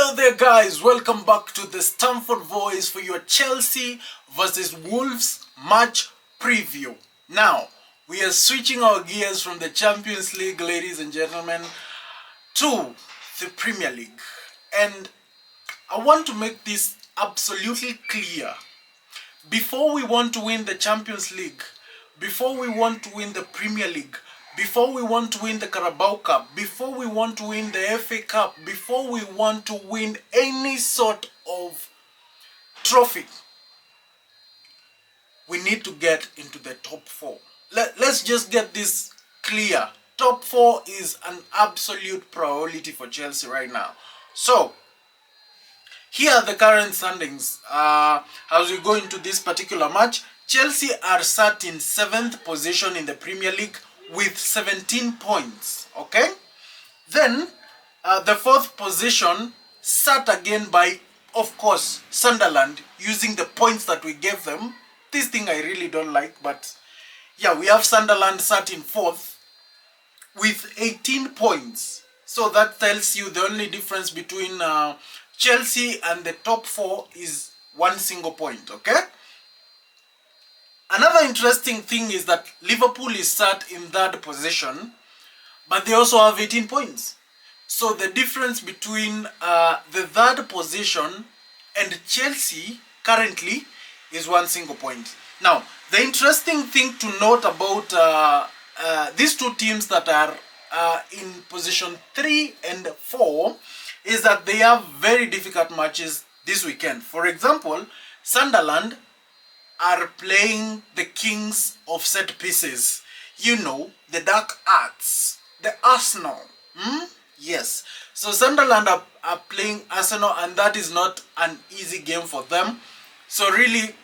Hello there guys, welcome back to the Stamford Voice for your Chelsea versus Wolves match preview. Now, we are switching our gears from the Champions League, ladies and gentlemen, to the Premier League. And I want to make this absolutely clear. Before we want to win the Champions League, before we want to win the Premier League, before we want to win the Carabao Cup, before we want to win the FA Cup, before we want to win any sort of trophy, we need to get into the top four. Let's just get this clear. Top four is an absolute priority for Chelsea right now. So, here are the current standings. As we go into this particular match, Chelsea are sat in 7th position in the Premier League with 17 points. Okay? Then, the 4th position sat again by, of course, Sunderland, using the points that we gave them. This thing I really don't like, but yeah, we have Sunderland sat in 4th with 18 points. So that tells you the only difference between Chelsea and the top 4 is 1 single point, okay? Another interesting thing is that Liverpool is sat in 3rd position, but they also have 18 points. So the difference between the 3rd position and Chelsea currently is 1 single point. Now, the interesting thing to note about these two teams that are in position 3 and 4 is that they have very difficult matches this weekend. For example, Sunderland are playing the kings of set pieces. You know, the dark arts, the Arsenal. Yes. So Sunderland are playing Arsenal, and that is not an easy game for them. So really,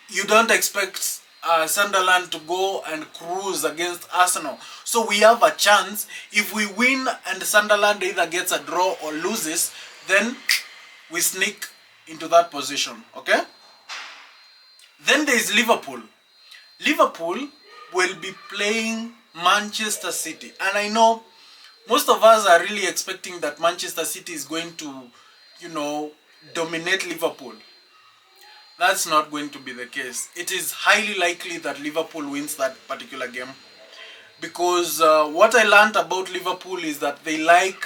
you don't expect Sunderland to go and cruise against Arsenal. So we have a chance. If we win and Sunderland either gets a draw or loses, then we sneak into that position. Okay? Then there is Liverpool. Liverpool will be playing Manchester City. And I know most of us are really expecting that Manchester City is going to, dominate Liverpool. That's not going to be the case. It is highly likely that Liverpool wins that particular game. Because what I learned about Liverpool is that they like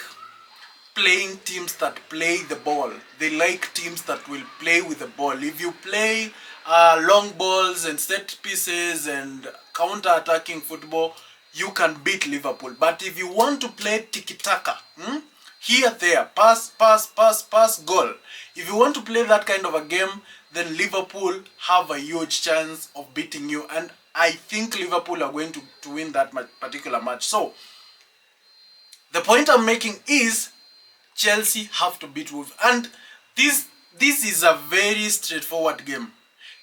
playing teams that play the ball. They like teams that will play with the ball. If you play long balls and set pieces and counter-attacking football, you can beat Liverpool. But if you want to play tiki-taka, here, there, pass, goal. If you want to play that kind of a game, then Liverpool have a huge chance of beating you. And I think Liverpool are going to win that particular match. So, the point I'm making is Chelsea have to beat Wolves. And this is a very straightforward game.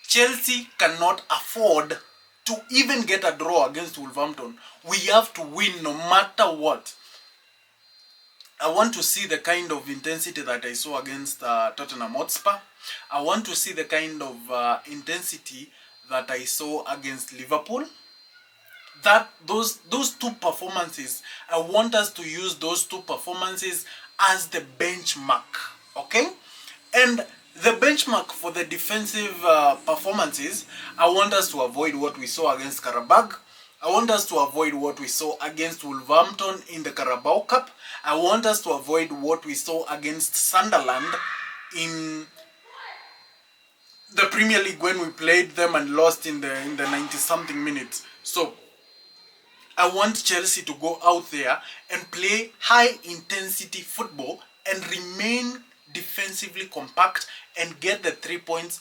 Chelsea cannot afford to even get a draw against Wolverhampton. We have to win no matter what. I want to see the kind of intensity that I saw against Tottenham Hotspur. I want to see the kind of intensity that I saw against Liverpool. Those two performances, I want us to use those two performances as the benchmark, okay? And the benchmark for the defensive performances, I want us to avoid what we saw against Karabag. I want us to avoid what we saw against Wolverhampton in the Carabao Cup. I want us to avoid what we saw against Sunderland in the Premier League when we played them and lost in the 90-something minutes. So, I want Chelsea to go out there and play high-intensity football and remain defensively compact and get the 3 points.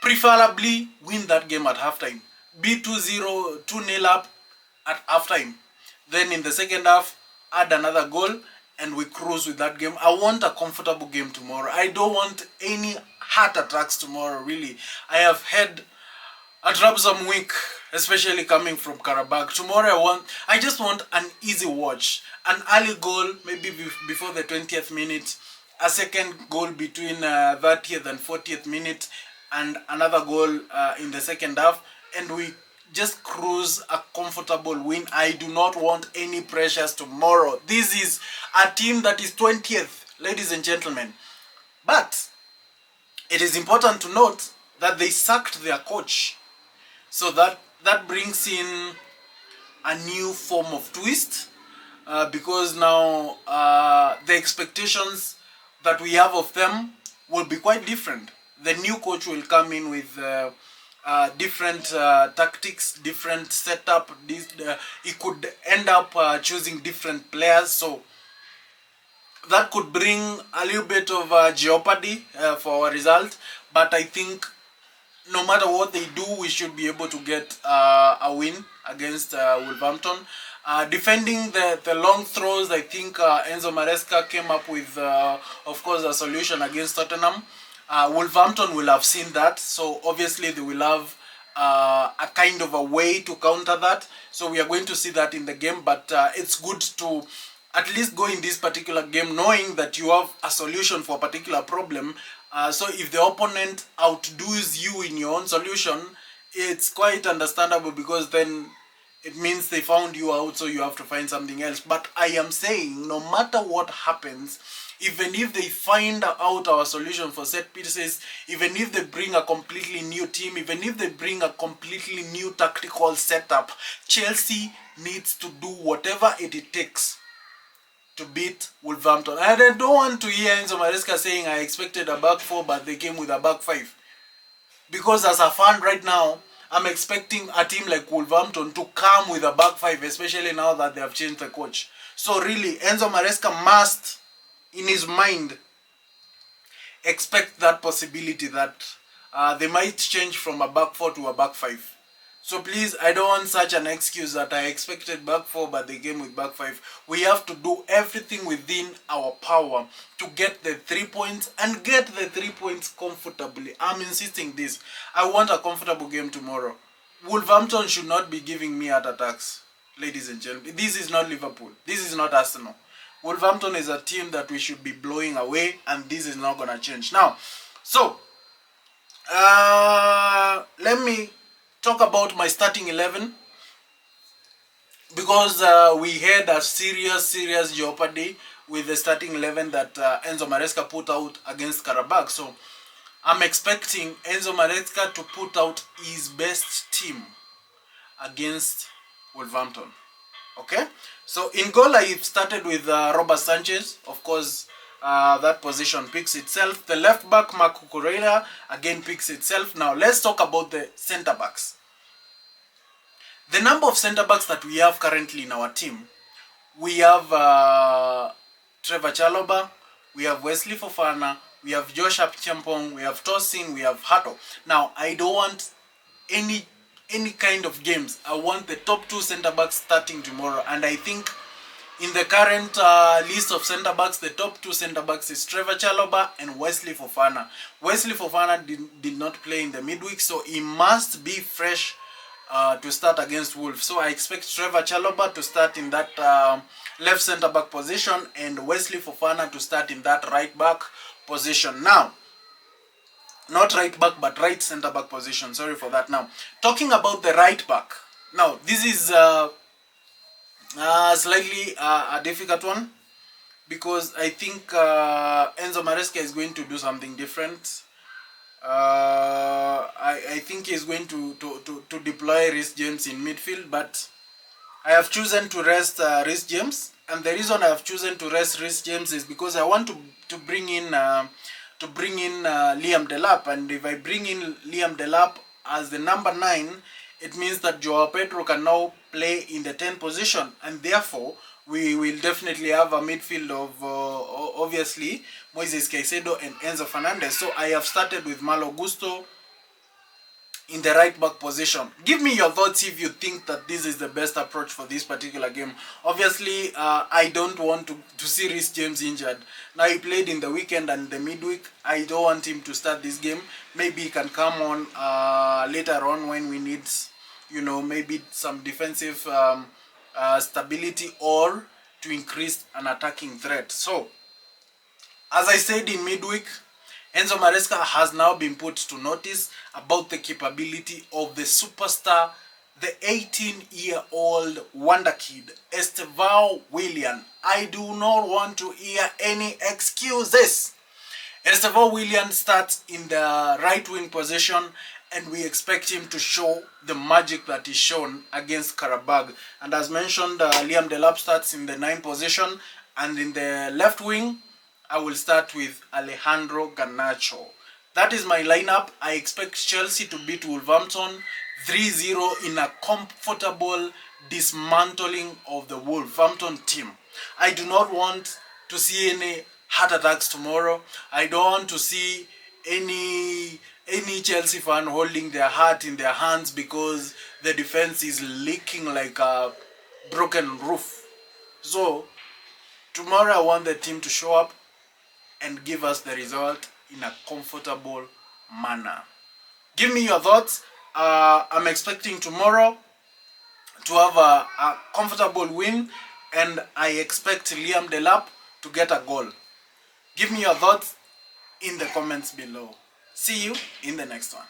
Preferably win that game at halftime. Be 2-0, 2-0 up at halftime. Then in the second half, add another goal and we cruise with that game. I want a comfortable game tomorrow. I don't want any heart attacks tomorrow, really. I have had a troublesome week, especially coming from Karabakh. Tomorrow I just want an easy watch. An early goal, maybe before the 20th minute. A second goal between 30th and 40th minute. And another goal in the second half. And we just cruise a comfortable win. I do not want any pressures tomorrow. This is a team that is 20th, ladies and gentlemen. But it is important to note that they sacked their coach. So that brings in a new form of twist, because now the expectations that we have of them will be quite different. The new coach will come in with different tactics, different setup. He could end up choosing different players, so that could bring a little bit of jeopardy for our result. But I think no matter what they do, we should be able to get a win against Wolverhampton. Defending the long throws, I think Enzo Maresca came up with, of course, a solution against Tottenham. Wolverhampton will have seen that, so obviously they will have a kind of a way to counter that. So we are going to see that in the game, but it's good to at least go in this particular game knowing that you have a solution for a particular problem. So if the opponent outdoes you in your own solution, it's quite understandable, because then it means they found you out, so you have to find something else. But I am saying, no matter what happens, even if they find out our solution for set pieces, even if they bring a completely new team, even if they bring a completely new tactical setup, Chelsea needs to do whatever it takes to beat Wolverhampton. And I don't want to hear Enzo Maresca saying I expected a back four, but they came with a back five. Because as a fan right now, I'm expecting a team like Wolverhampton to come with a back five, especially now that they have changed the coach. So really, Enzo Maresca must, in his mind, expect that possibility that they might change from a back four to a back five. So please, I don't want such an excuse that I expected back four but they came with back five. We have to do everything within our power to get the 3 points, and get the 3 points comfortably. I'm insisting this. I want a comfortable game tomorrow. Wolverhampton should not be giving me heart attacks, ladies and gentlemen. This is not Liverpool. This is not Arsenal. Wolverhampton is a team that we should be blowing away, and this is not going to change. Now, so, let me talk about my starting 11, because we had a serious jeopardy with the starting 11 that Enzo Maresca put out against Karabakh. So I'm expecting Enzo Maresca to put out his best team against Wolverhampton. Okay, so in goal I've started with Robert Sanchez. Of course, that position picks itself. The left back, Marco Correa, again picks itself. Now let's talk about the center backs. The number of center backs that we have currently in our team, we have Trevor Chalobah, we have Wesley Fofana, we have Josh Champong, we have Tosin, we have Hato. Now I don't want any kind of games. I want the top 2 center backs starting tomorrow, and I think in the current list of center backs, the top 2 center backs is Trevor Chalobah and Wesley Fofana. Wesley Fofana did not play in the midweek, so he must be fresh to start against Wolves. So I expect Trevor Chalobah to start in that left center back position, and Wesley Fofana to start in that right back position. Now, not right back, but right center back position. Sorry for that. Now, talking about the right back. Now, this is slightly a difficult one, because I think Enzo Maresca is going to do something different. I think he's going to deploy Reece James in midfield, but I have chosen to rest Reece James, and the reason I have chosen to rest Reece James is because I want to bring in Liam Delap, and if I bring in Liam Delap as the number 9, it means that Joao Pedro can now play in the 10 position, and therefore we will definitely have a midfield of obviously Moises Caicedo and Enzo Fernandez. So I have started with Malo Gusto in the right back position. Give me your thoughts if you think that this is the best approach for this particular game. Obviously, I don't want to see Reece James injured. Now, he played in the weekend and the midweek. I don't want him to start this game. Maybe he can come on later on when we need, maybe some defensive stability, or to increase an attacking threat. So, as I said in midweek, Enzo Maresca has now been put to notice about the capability of the superstar the 18-year-old wonder kid, Estevao Willian. I do not want to hear any excuses. Estevao Willian starts in the right wing position, and we expect him to show the magic that he's shown against Karabag. And as mentioned, Liam Delap starts in the 9th position, and in the left wing, I will start with Alejandro Garnacho. That is my lineup. I expect Chelsea to beat Wolverhampton 3-0 in a comfortable dismantling of the Wolverhampton team. I do not want to see any heart attacks tomorrow. I don't want to see any Chelsea fan holding their heart in their hands because the defense is leaking like a broken roof. So tomorrow I want the team to show up and give us the result in a comfortable manner. Give me your thoughts. I'm expecting tomorrow to have a comfortable win, and I expect Liam Delap to get a goal. Give me your thoughts in the comments below. See you in the next one.